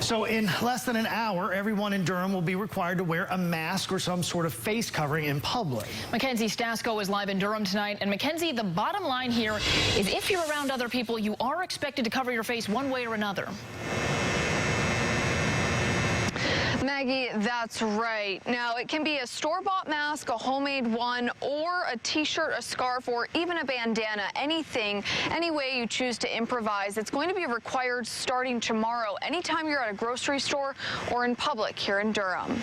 So in less than an hour, everyone in Durham will be required to wear a mask or some sort of face covering in public. Mackenzie Stasko is live in Durham tonight. And Mackenzie, the bottom line here is if you're around other people, you are expected to cover your face one way or another. Maggie, that's right. Now, it can be a store-bought mask, a homemade one, or a t-shirt, a scarf, or even a bandana. Anything, any way you choose to improvise. It's going to be required starting tomorrow, anytime you're at a grocery store or in public here in Durham.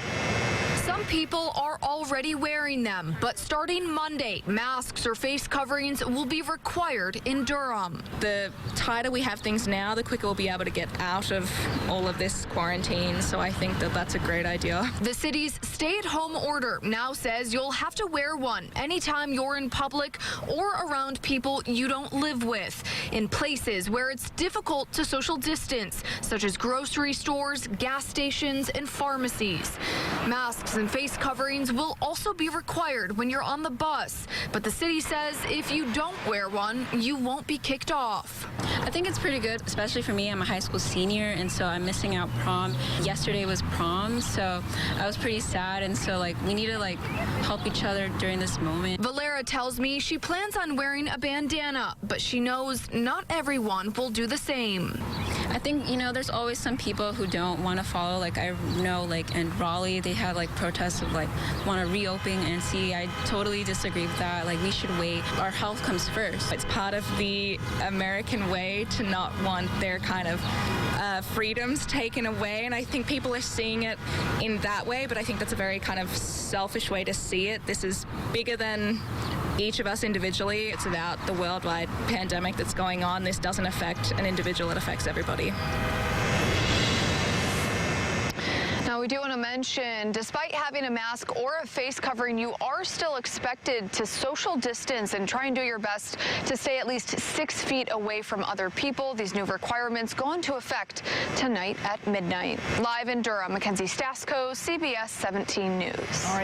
Some people are already wearing them, but starting Monday, masks or face coverings will be required in Durham. The tighter we have things now, the quicker we'll be able to get out of all of this quarantine. So I think that that's a great idea. The city's stay-at-home order now says you'll have to wear one anytime you're in public or around people you don't live with, in places where it's difficult to social distance, such as grocery stores, gas stations, and pharmacies. Masks and face coverings will also be required when you're on the bus, but the city says if you don't wear one, you won't be kicked off. I think it's pretty good, especially for me. I'm a high school senior, and so I'm missing out prom. Yesterday was prom, so I was pretty sad, and so we need to help each other during this moment. Valera tells me she plans on wearing a bandana, but she knows not everyone will do the same. I think, there's always some people who don't want to follow. I know, in Raleigh, they had protests of want to reopen, and see, I totally disagree with that. We should wait. Our health comes first. It's part of the American way to not want their kind of freedoms taken away, and I think people are seeing it in that way, but I think that's a very kind of selfish way to see it. This is bigger than each of us individually. It's about the worldwide pandemic that's going on. This doesn't affect an individual, it affects everybody. Now, we do want to mention, despite having a mask or a face covering, you are still expected to social distance and try and do your best to stay at least 6 feet away from other people. These new requirements go into effect tonight at midnight. Live in Durham, Mackenzie Stasko, CBS 17 News. All right.